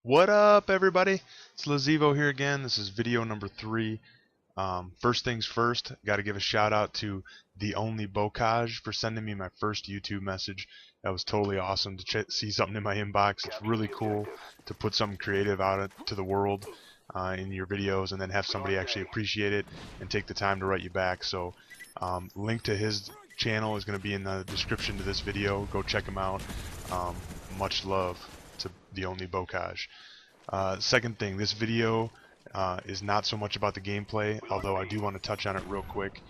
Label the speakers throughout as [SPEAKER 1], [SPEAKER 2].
[SPEAKER 1] What up, everybody? It's LeZevo here again. This is video number 3. First things first, got to give a shout out to THEONLYbocaj for sending me my first YouTube message. That was totally awesome to see something in my inbox. It's really cool to put something creative out to the world in your videos and then have somebody actually appreciate it and take the time to write you back. So, link to his channel is going to be in the description to this video. Go check him out. Much love to THEONLYbocaj. Second thing, this video is not so much about the gameplay, although I do want to touch on it real quick.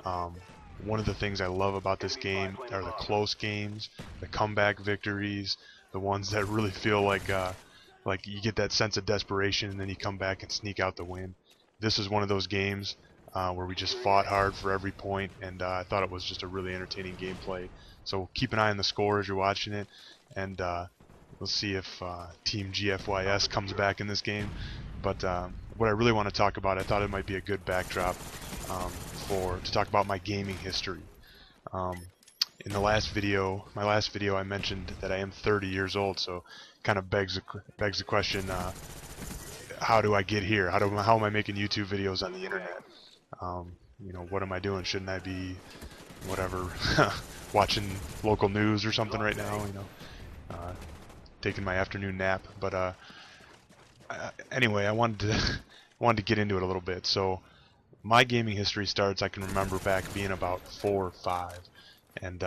[SPEAKER 1] One of the things I love about this game are the close games, the comeback victories, the ones that really feel like you get that sense of desperation and then you come back and sneak out the win. This is one of those games where we just fought hard for every point, and I thought it was just a really entertaining gameplay. So keep an eye on the score as you're watching it, and we'll see if Team GFYS comes back in this game. But what I really want to talk about, I thought it might be a good backdrop to talk about my gaming history. In the last video, my last video, I mentioned that I am 30 years old, so kind of begs the question: how do I get here? How am I making YouTube videos on the internet? What am I doing? Shouldn't I be, whatever, watching local news or something right now? Taking my afternoon nap. But anyway, I wanted to get into it a little bit. So my gaming history starts, I can remember back being about 4 or 5, and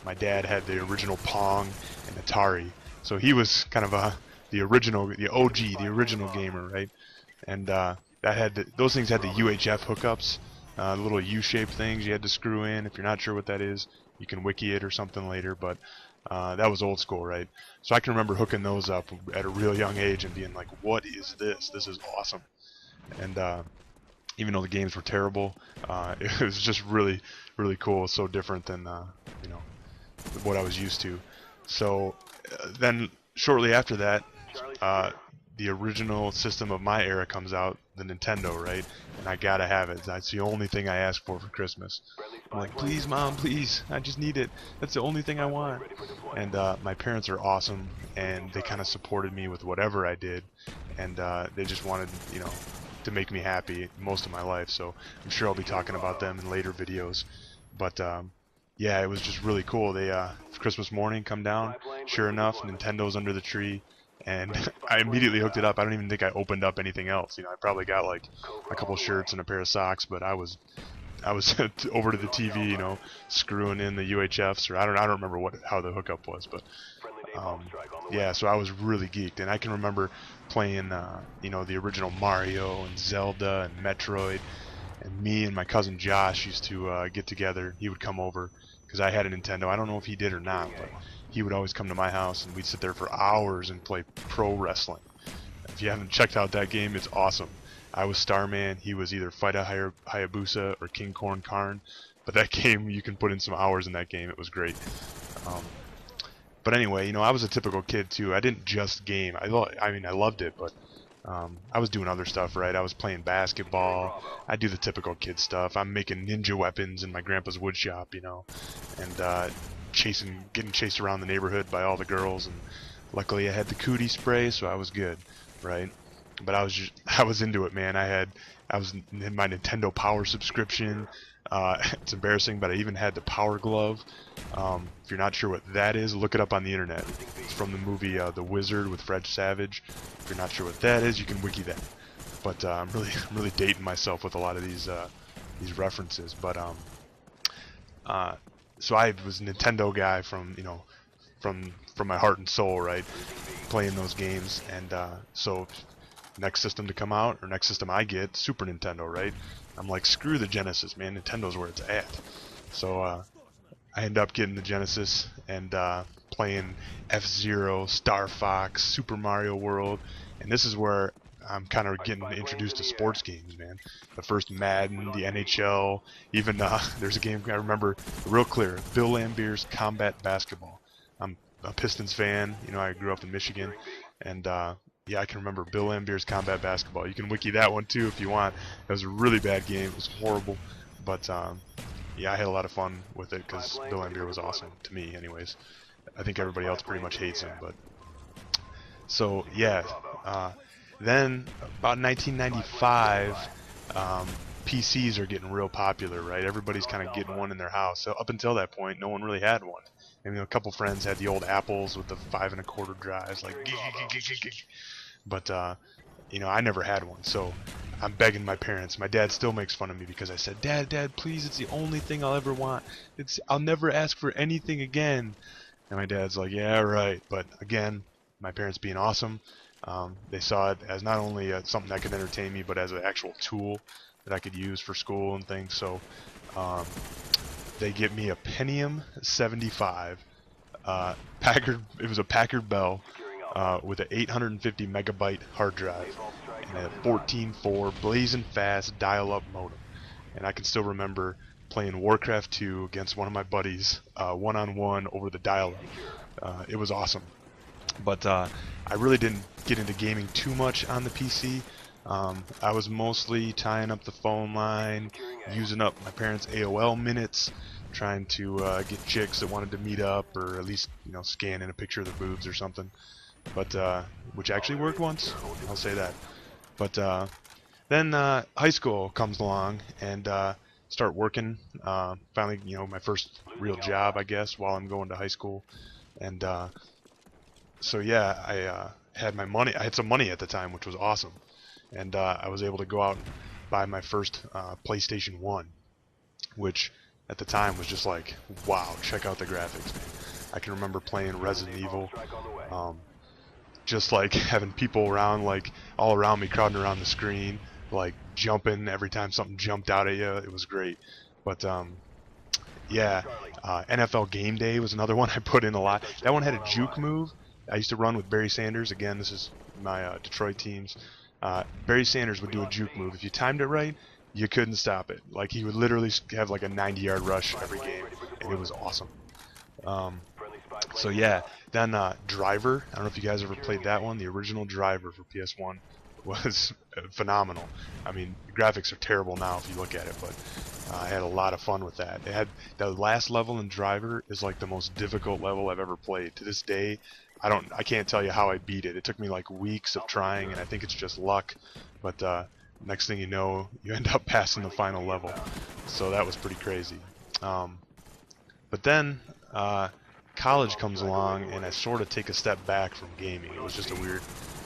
[SPEAKER 1] my dad had the original Pong and Atari, so he was kind of the original, the OG, the original gamer, right? And those things had the UHF hookups, little U-shaped things you had to screw in. If you're not sure what that is, you can wiki it or something later, but that was old school, right? So I can remember hooking those up at a real young age and being like, what is this? This is awesome. And even though the games were terrible, it was just really, really cool. So different than what I was used to. So then shortly after that, the original system of my era comes out, the Nintendo, right? And I gotta have it. That's the only thing I ask for Christmas. I'm like, please, Mom, please, I just need it. That's the only thing I want. And my parents are awesome, and they kind of supported me with whatever I did, and they just wanted, to make me happy most of my life. So I'm sure I'll be talking about them in later videos. But yeah, it was just really cool. They Christmas morning come down, sure enough, Nintendo's under the tree. And I immediately hooked it up. I don't even think I opened up anything else. I probably got like a couple shirts and a pair of socks, but I was over to the TV, screwing in the UHFs, or I don't remember how the hookup was, but yeah. So I was really geeked, and I can remember playing, the original Mario and Zelda and Metroid. And me and my cousin Josh used to get together. He would come over because I had a Nintendo. I don't know if he did or not, but he would always come to my house, and we'd sit there for hours and play pro wrestling. If you haven't checked out that game, it's awesome. I was Starman, he was either Fight Hayabusa or King Corn Karn, but that game, you can put in some hours in that game. It was great. But anyway, I was a typical kid too. I didn't just game. I loved it, but I was doing other stuff, right? I was playing basketball. I do the typical kid stuff. I'm making ninja weapons in my grandpa's wood shop, and getting chased around the neighborhood by all the girls. And luckily I had the cootie spray, so I was good, right? But I was into it, man. I was in my Nintendo Power subscription. It's embarrassing, but I even had the Power Glove. If you're not sure what that is, look it up on the internet. It's from the movie The Wizard with Fred Savage. If you're not sure what that is, you can wiki that. But I'm really dating myself with a lot of these references. But so I was a Nintendo guy from my heart and soul, right? Playing those games, and so next system to come out, or next system I get, Super Nintendo, right? I'm like, screw the Genesis, man. Nintendo's where it's at. So I end up getting the Genesis and playing F-Zero, Star Fox, Super Mario World, and this is where I'm kind of getting introduced to sports games, man. The first Madden, the NHL, even there's a game I remember real clear, Bill Laimbeer's Combat Basketball. I'm a Pistons fan, I grew up in Michigan, and yeah, I can remember Bill Laimbeer's Combat Basketball. You can wiki that one too if you want. It was a really bad game. It was horrible, but yeah, I had a lot of fun with it because Bill Laimbeer was awesome to me, anyways. I think everybody else pretty much hates him, but so yeah, Then about 1995, PCs are getting real popular, right? Everybody's kind of getting one in their house. So up until that point, no one really had one. I mean, a couple friends had the old Apples with the 5 1/4 drives, like, but I never had one. So I'm begging my parents. My dad still makes fun of me because I said, Dad, please, it's the only thing I'll ever want. I'll never ask for anything again. And my dad's like, yeah, right. But again, my parents being awesome, they saw it as not only something that could entertain me, but as an actual tool that I could use for school and things. So they get me a Pentium 75 Packard. It was a Packard Bell with an 850 megabyte hard drive and a 14.4 blazing fast dial-up modem. And I can still remember playing Warcraft 2 against one of my buddies, one-on-one over the dial-up. It was awesome. But I really didn't get into gaming too much on the PC. I was mostly tying up the phone line, using up my parents' AOL minutes, trying to get chicks that wanted to meet up, or at least scan in a picture of their boobs or something. But which actually worked once, I'll say that. But then high school comes along, and start working. Finally, my first real job, I guess, while I'm going to high school. And so yeah, I had my money. I had some money at the time, which was awesome. And I was able to go out and buy my first PlayStation 1, which at the time was just like, wow, check out the graphics, man. I can remember playing Resident Evil, just like having people around, like all around me, crowding around the screen, like jumping every time something jumped out at you. It was great. But yeah, NFL Game Day was another one I put in a lot. That one had a juke move. I used to run with Barry Sanders. Again, this is my Detroit teams. Barry Sanders would do a juke move. If you timed it right, you couldn't stop it. Like, he would literally have like a 90-yard rush every game, and it was awesome. So yeah, then Driver. I don't know if you guys ever played that one. The original Driver for PS1 was phenomenal. I mean, the graphics are terrible now if you look at it, but I had a lot of fun with that. It had the last level in Driver is like the most difficult level I've ever played. To this day, I can't tell you how I beat it. It took me like weeks of trying, and I think it's just luck. But next thing you know, you end up passing the final level. So that was pretty crazy. But then college comes along, and I sort of take a step back from gaming. It was just a weird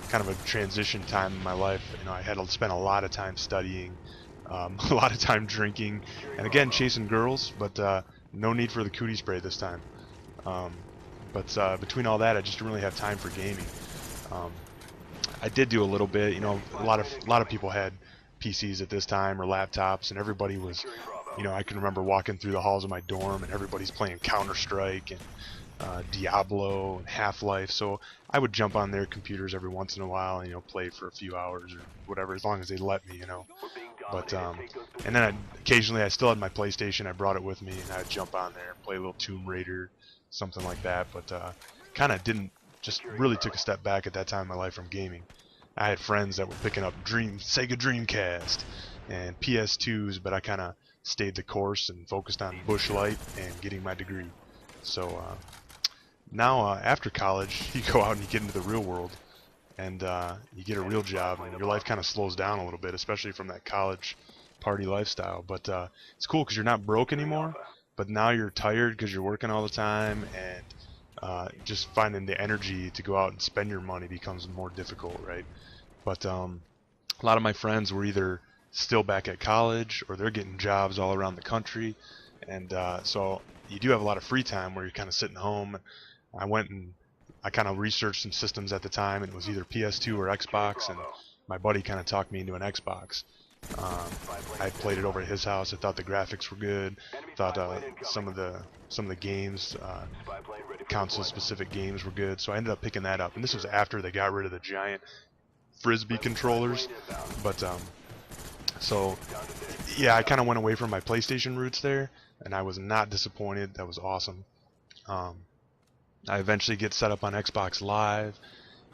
[SPEAKER 1] kind of a transition time in my life. I had to spend a lot of time studying, a lot of time drinking, and again chasing girls. But no need for the cootie spray this time. But between all that, I just didn't really have time for gaming. I did do a little bit. A lot of people had PCs at this time or laptops, and everybody was, I can remember walking through the halls of my dorm, and everybody's playing Counter-Strike and Diablo and Half-Life. So I would jump on their computers every once in a while and play for a few hours or whatever, as long as they let me. But and then occasionally I still had my PlayStation. I brought it with me, and I'd jump on there and play a little Tomb Raider, something like that. But kind of just really took a step back at that time in my life from gaming. I had friends that were picking up Sega Dreamcast and PS2s, but I kind of stayed the course and focused on Busch Light and getting my degree. So now after college, you go out and you get into the real world, and you get a real job, and your life kind of slows down a little bit, especially from that college party lifestyle. But it's cool because you're not broke anymore, but now you're tired because you're working all the time, and just finding the energy to go out and spend your money becomes more difficult, right? But a lot of my friends were either still back at college, or they're getting jobs all around the country, and so you do have a lot of free time where you're kind of sitting home. I went and I kind of researched some systems at the time, and it was either PS2 or Xbox, and my buddy kind of talked me into an Xbox. I played it over at his house. I thought the graphics were good. Thought some of the games, console-specific games, were good. So I ended up picking that up. And this was after they got rid of the giant frisbee controllers. But so yeah, I kind of went away from my PlayStation roots there, and I was not disappointed. That was awesome. I eventually get set up on Xbox Live,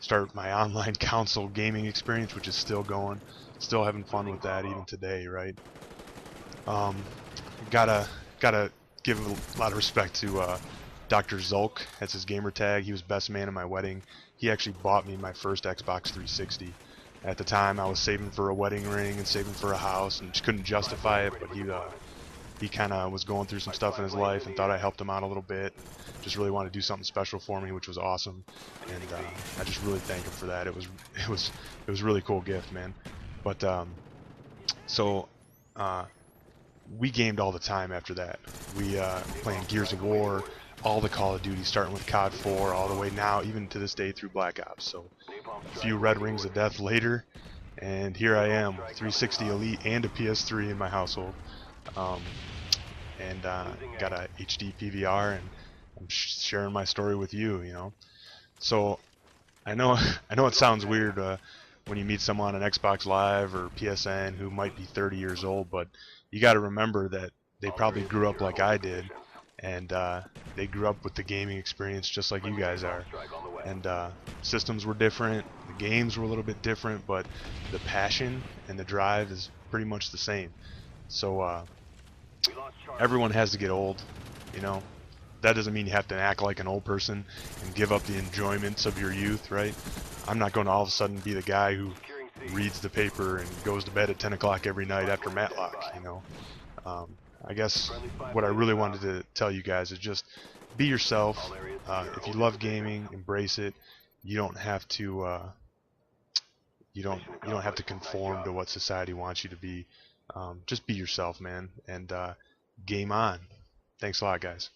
[SPEAKER 1] start my online console gaming experience, which is still going. Still having fun with that even today, right? Gotta give a lot of respect to Dr. Zulk. That's his gamer tag. He was best man at my wedding. he actually bought me my first Xbox 360. At the time, I was saving for a wedding ring and saving for a house, and just couldn't justify it. But he kind of was going through some stuff in his life and thought I helped him out a little bit. Just really wanted to do something special for me, which was awesome. And I just really thank him for that. It was a really cool gift, man. But so we gamed all the time after that. We playing Gears of War, all the Call of Duty, starting with COD 4, all the way now, even to this day, through Black Ops. So a few red rings of death later, and here I am, 360 Elite and a PS3 in my household, and got a HD PVR, and I'm sharing my story with you. You know, so I know it sounds weird when you meet someone on Xbox Live or PSN who might be 30 years old, but you got to remember that they probably grew up like I did, and they grew up with the gaming experience just like you guys are. And systems were different, the games were a little bit different, but the passion and the drive is pretty much the same. So everyone has to get old, you know. That doesn't mean you have to act like an old person and give up the enjoyments of your youth, right? I'm not going to all of a sudden be the guy who reads the paper and goes to bed at 10 o'clock every night after Matlock, you know. I guess what I really wanted to tell you guys is just be yourself. If you love gaming, embrace it. You don't have to you don't have to conform to what society wants you to be. Just be yourself, man, and game on. Thanks a lot, guys.